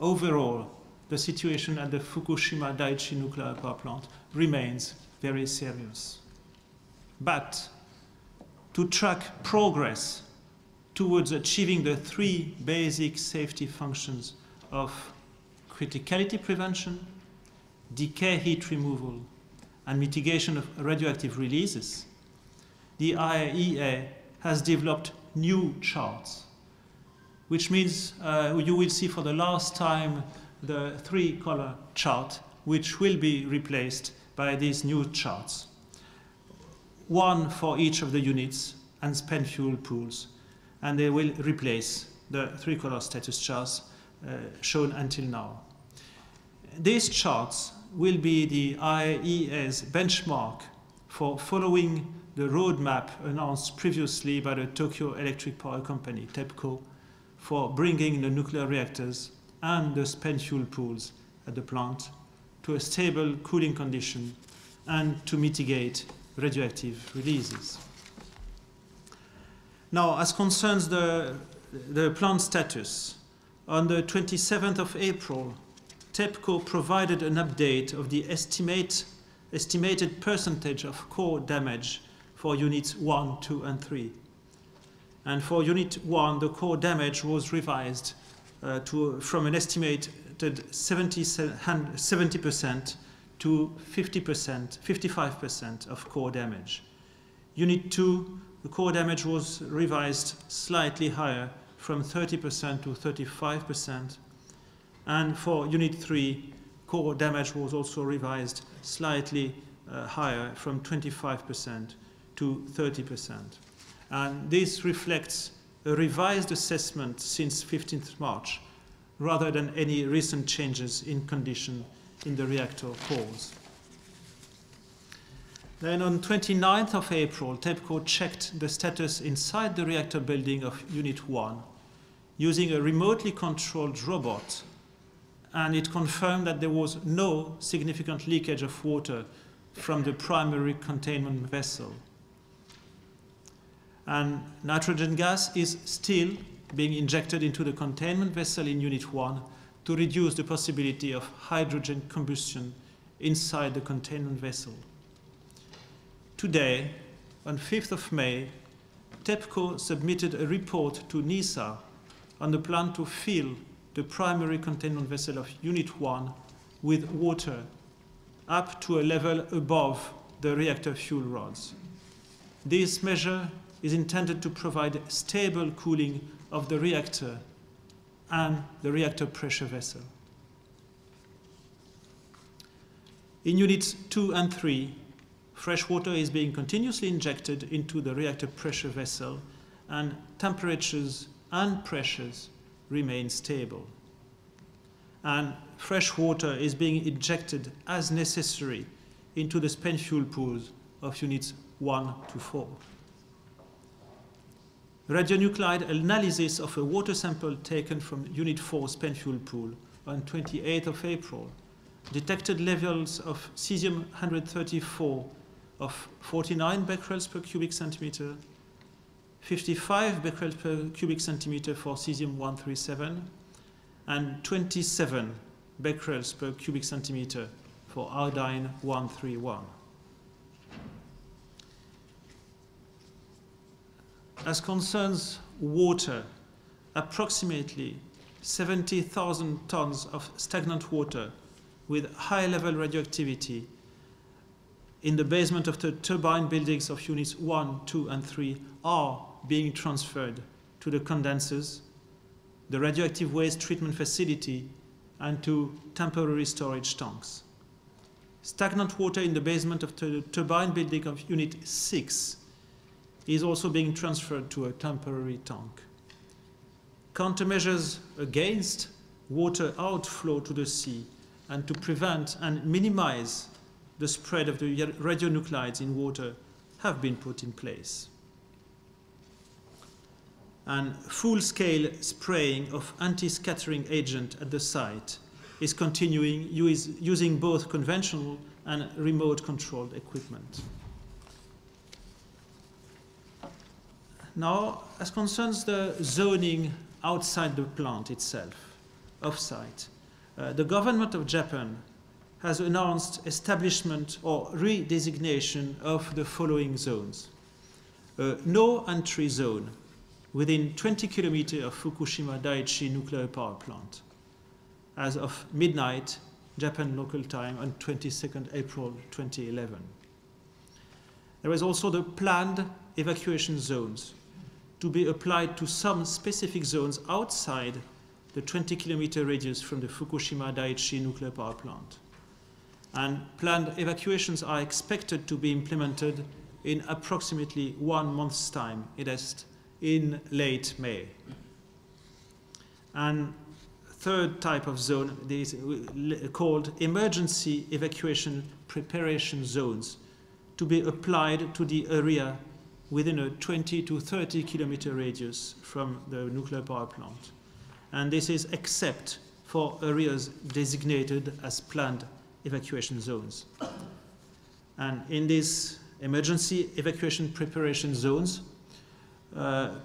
overall, the situation at the Fukushima Daiichi nuclear power plant remains very serious. But to track progress towards achieving the three basic safety functions of criticality prevention, decay heat removal, and mitigation of radioactive releases, the IAEA has developed new charts, which means you will see for the last time the three-color chart, which will be replaced by these new charts. One for each of the units and spent fuel pools, and they will replace the three-color status charts shown until now. These charts will be the IAEA's benchmark for following the roadmap announced previously by the Tokyo Electric Power Company, TEPCO, for bringing the nuclear reactors and the spent fuel pools at the plant to a stable cooling condition and to mitigate radioactive releases. Now, as concerns the plant status, on the 27th of April, TEPCO provided an update of the estimated percentage of core damage for units 1, 2, and 3. And for unit 1, the core damage was revised from an estimated 70% to 50%, 55% of core damage. Unit 2, the core damage was revised slightly higher from 30% to 35%. And for Unit 3, core damage was also revised slightly higher from 25% to 30%. And this reflects a revised assessment since 15th March, rather than any recent changes in condition in the reactor cores. Then on 29th of April, TEPCO checked the status inside the reactor building of Unit 1 using a remotely controlled robot, and it confirmed that there was no significant leakage of water from the primary containment vessel. And nitrogen gas is still being injected into the containment vessel in Unit 1 to reduce the possibility of hydrogen combustion inside the containment vessel. Today, on 5th of May, TEPCO submitted a report to NISA on the plan to fill the primary containment vessel of Unit 1 with water up to a level above the reactor fuel rods. This measure is intended to provide stable cooling of the reactor and the reactor pressure vessel. In Units 2 and 3, fresh water is being continuously injected into the reactor pressure vessel, and temperatures and pressures remain stable. And fresh water is being injected as necessary into the spent fuel pools of Units 1 to 4. Radionuclide analysis of a water sample taken from Unit 4 spent fuel pool on 28th of April detected levels of cesium-134 of 49 becquerels per cubic centimeter, 55 becquerels per cubic centimeter for cesium-137, and 27 becquerels per cubic centimeter for iodine-131. As concerns water, approximately 70,000 tons of stagnant water with high-level radioactivity in the basement of the turbine buildings of Units 1, 2, and 3 are being transferred to the condensers, the radioactive waste treatment facility, and to temporary storage tanks. Stagnant water in the basement of the turbine building of Unit 6 is also being transferred to a temporary tank. Countermeasures against water outflow to the sea and to prevent and minimize the spread of the radionuclides in water have been put in place. And full-scale spraying of anti-scattering agent at the site is continuing using both conventional and remote-controlled equipment. Now, as concerns the zoning outside the plant itself, off-site. The government of Japan has announced establishment or redesignation of the following zones. No entry zone within 20 kilometers of Fukushima Daiichi nuclear power plant as of midnight Japan local time on 22nd April 2011. There is also the planned evacuation zones to be applied to some specific zones outside the 20-kilometer radius from the Fukushima Daiichi nuclear power plant. And planned evacuations are expected to be implemented in approximately 1 month's time, it is in late May. And third type of zone is called emergency evacuation preparation zones to be applied to the area within a 20 to 30 kilometer radius from the nuclear power plant. And this is except for areas designated as planned evacuation zones. And in these emergency evacuation preparation zones,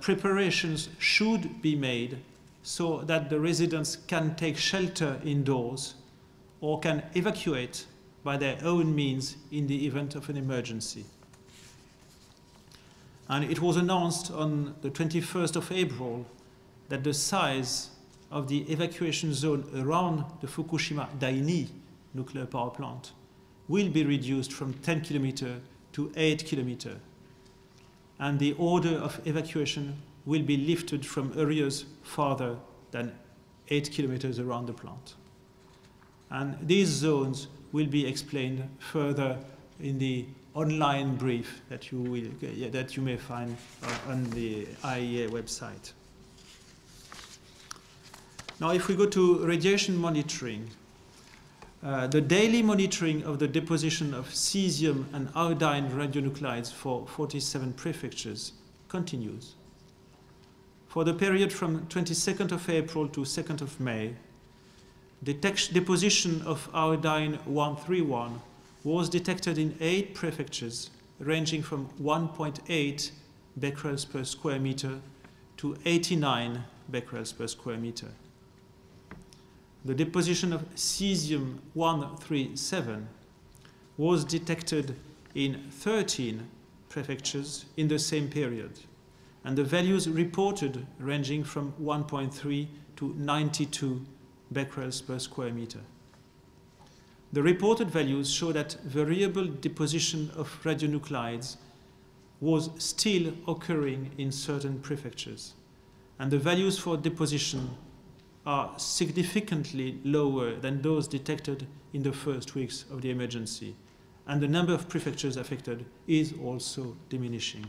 preparations should be made so that the residents can take shelter indoors or can evacuate by their own means in the event of an emergency. And it was announced on the 21st of April that the size of the evacuation zone around the Fukushima Daiichi nuclear power plant will be reduced from 10 kilometers to 8 kilometers. And the order of evacuation will be lifted from areas farther than 8 kilometers around the plant. And these zones will be explained further in the online brief that you may find on the IAEA website. Now, if we go to radiation monitoring, the daily monitoring of the deposition of cesium and iodine radionuclides for 47 prefectures continues. For the period from 22nd of April to 2nd of May, the deposition of iodine-131 was detected in 8 prefectures, ranging from 1.8 becquerels per square meter to 89 becquerels per square meter. The deposition of cesium-137 was detected in 13 prefectures in the same period, and the values reported ranging from 1.3 to 92 becquerels per square meter. The reported values show that variable deposition of radionuclides was still occurring in certain prefectures, and the values for deposition are significantly lower than those detected in the first weeks of the emergency, and the number of prefectures affected is also diminishing.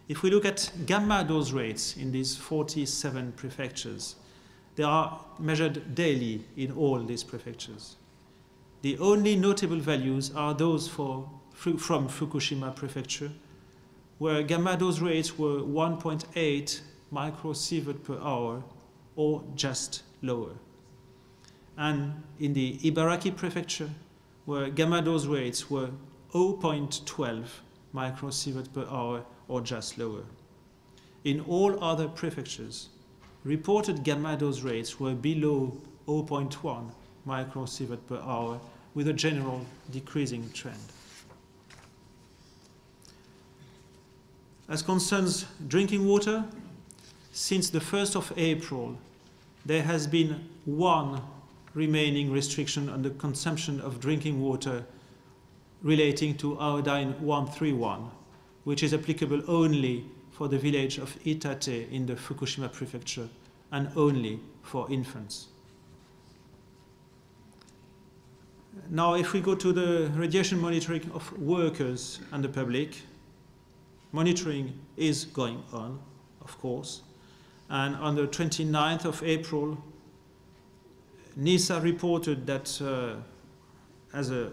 If we look at gamma dose rates in these 47 prefectures, they are measured daily in all these prefectures. The only notable values are those from Fukushima Prefecture, where gamma dose rates were 1.8 microsievert per hour or just lower. And in the Ibaraki Prefecture, where gamma dose rates were 0.12 microsievert per hour or just lower. In all other prefectures, reported gamma dose rates were below 0.1 microsievert per hour, with a general decreasing trend. As concerns drinking water, since the 1st of April, there has been one remaining restriction on the consumption of drinking water relating to iodine-131, which is applicable only for the village of Itate in the Fukushima Prefecture and only for infants. Now, if we go to the radiation monitoring of workers and the public, monitoring is going on, of course. And on the 29th of April, NISA reported that as a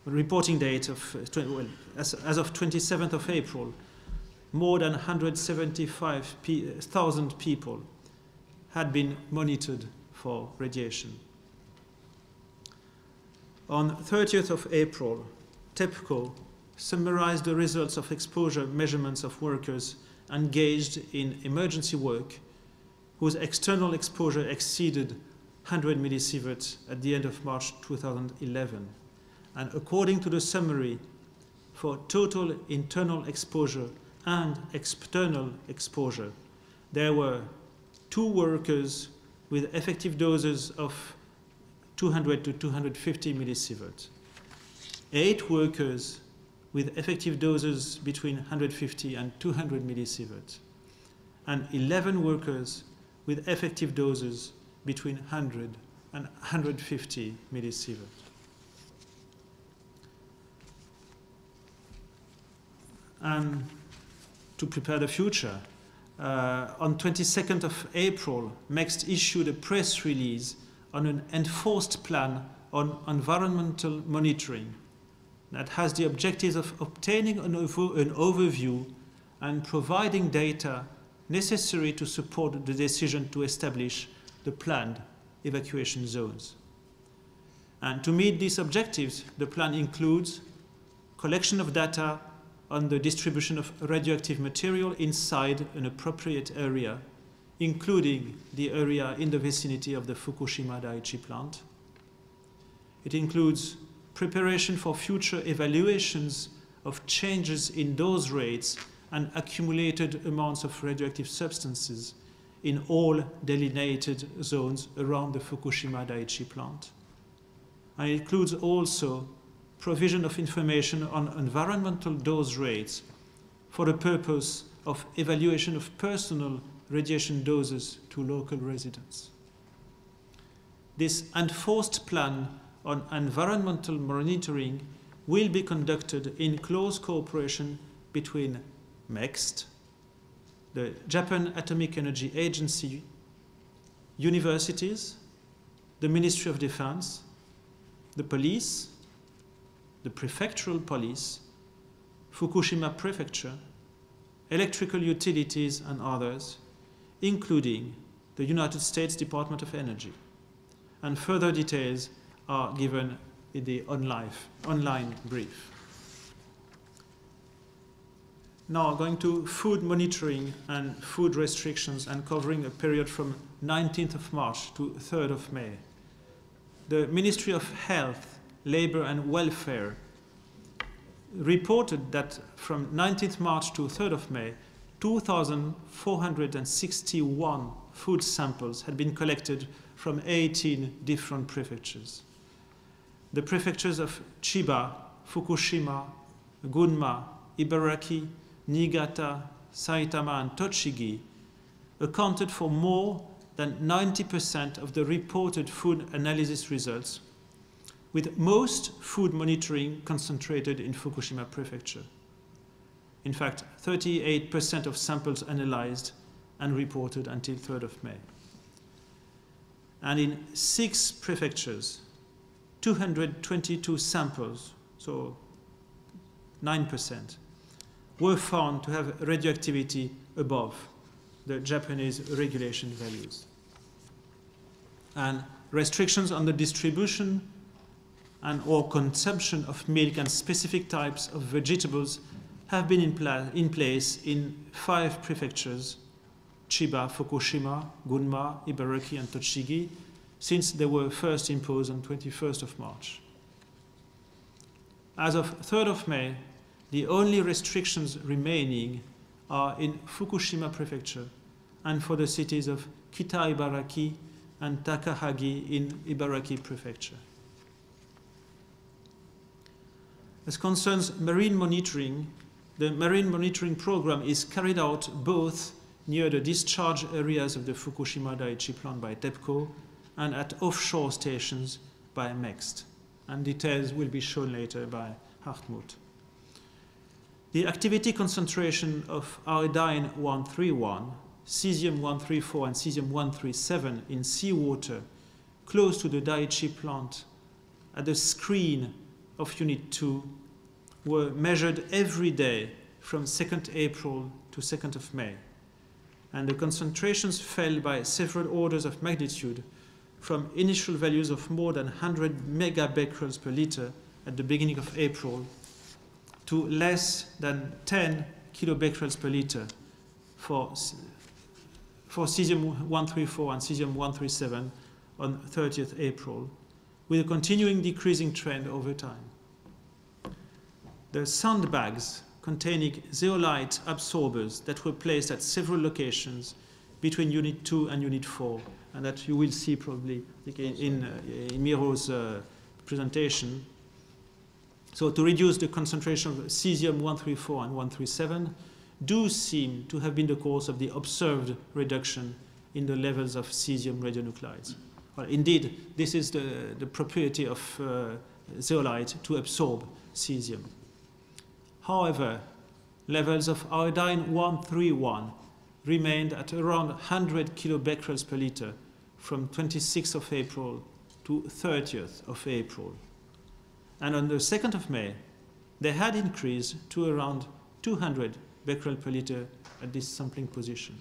reporting date of, as of 27th of April, more than 175,000 people had been monitored for radiation. On 30th of April, TEPCO summarized the results of exposure measurements of workers engaged in emergency work whose external exposure exceeded 100 millisieverts at the end of March 2011. And according to the summary, for total internal exposure and external exposure, there were 2 workers with effective doses of 200 to 250 millisieverts, 8 workers with effective doses between 150 and 200 millisieverts, and 11 workers with effective doses between 100 and 150 millisieverts. And to prepare the future, on 22nd of April, MEXT issued a press release on an enforced plan on environmental monitoring that has the objectives of obtaining an overview and providing data necessary to support the decision to establish the planned evacuation zones. And to meet these objectives, the plan includes collection of data on the distribution of radioactive material inside an appropriate area, including the area in the vicinity of the Fukushima Daiichi plant. It includes preparation for future evaluations of changes in dose rates and accumulated amounts of radioactive substances in all delineated zones around the Fukushima Daiichi plant. And it includes also provision of information on environmental dose rates for the purpose of evaluation of personal radiation doses to local residents. This enforced plan on environmental monitoring will be conducted in close cooperation between MEXT, the Japan Atomic Energy Agency, universities, the Ministry of Defense, the police, the prefectural police, Fukushima Prefecture, electrical utilities and others, including the United States Department of Energy. And further details are given in the online brief. Now going to food monitoring and food restrictions and covering a period from 19th of March to 3rd of May. The Ministry of Health, Labor and Welfare reported that from 19th March to 3rd of May, 2,461 food samples had been collected from 18 different prefectures. The prefectures of Chiba, Fukushima, Gunma, Ibaraki, Niigata, Saitama, and Tochigi accounted for more than 90% of the reported food analysis results, with most food monitoring concentrated in Fukushima Prefecture. In fact, 38% of samples analyzed and reported until 3rd of May. And in 6 prefectures, 222 samples, so 9%, were found to have radioactivity above the Japanese regulation values. And restrictions on the distribution and or consumption of milk and specific types of vegetables have been in place in 5 prefectures, Chiba, Fukushima, Gunma, Ibaraki, and Tochigi, since they were first imposed on 21st of March. As of 3rd of May, the only restrictions remaining are in Fukushima Prefecture and for the cities of Kita Ibaraki and Takahagi in Ibaraki Prefecture. As concerns marine monitoring, the marine monitoring program is carried out both near the discharge areas of the Fukushima Daiichi plant by TEPCO and at offshore stations by MEXT. And details will be shown later by Hartmut. The activity concentration of iodine-131, cesium-134, and cesium-137 in seawater close to the Daiichi plant at the screen of Unit 2 were measured every day from 2nd April to 2nd of May. And the concentrations fell by several orders of magnitude from initial values of more than 100 megabecquerels per liter at the beginning of April to less than 10 kilobecquerels per liter for for cesium-134 and cesium-137 on 30th April, with a continuing decreasing trend over time. The sandbags containing zeolite absorbers that were placed at several locations between Unit 2 and Unit 4, and that you will see probably in Miro's presentation. So to reduce the concentration of cesium-134 and 137 do seem to have been the cause of the observed reduction in the levels of cesium radionuclides. Well, indeed, this is the property of zeolite to absorb cesium. However, levels of iodine-131 remained at around 100 kilobecquerels per liter from 26th of April to 30th of April. And on the 2nd of May, they had increased to around 200 becquerel per liter at this sampling position.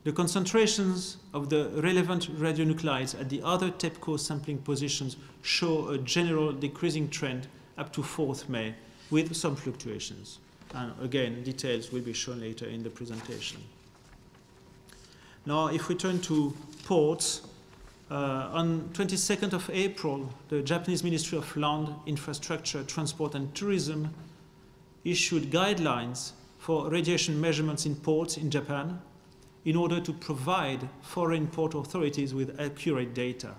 The concentrations of the relevant radionuclides at the other TEPCO sampling positions show a general decreasing trend up to 4th May, with some fluctuations. And again, details will be shown later in the presentation. Now, if we turn to ports, on 22nd of April, the Japanese Ministry of Land, Infrastructure, Transport and Tourism issued guidelines for radiation measurements in ports in Japan in order to provide foreign port authorities with accurate data.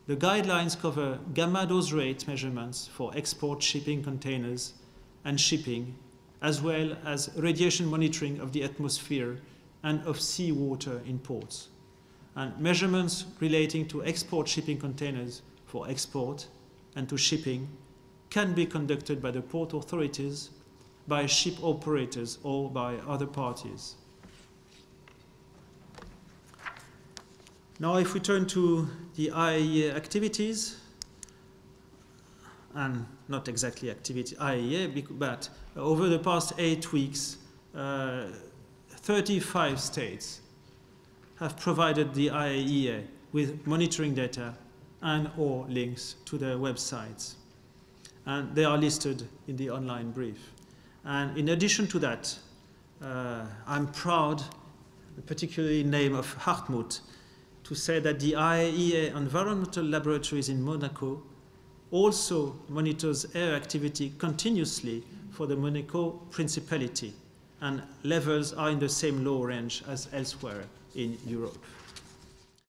The guidelines cover gamma dose rate measurements for export shipping containers and shipping, as well as radiation monitoring of the atmosphere and of seawater in ports. And measurements relating to export shipping containers for export and to shipping can be conducted by the port authorities, by ship operators, or by other parties. Now, if we turn to the IAEA activities, and not exactly activity IAEA, but over the past 8 weeks, 35 states have provided the IAEA with monitoring data and or links to their websites. And they are listed in the online brief. And in addition to that, I'm proud, particularly in the name of Hartmut, to say that the IAEA Environmental Laboratories in Monaco also monitors air activity continuously for the Monaco Principality, and levels are in the same low range as elsewhere in Europe.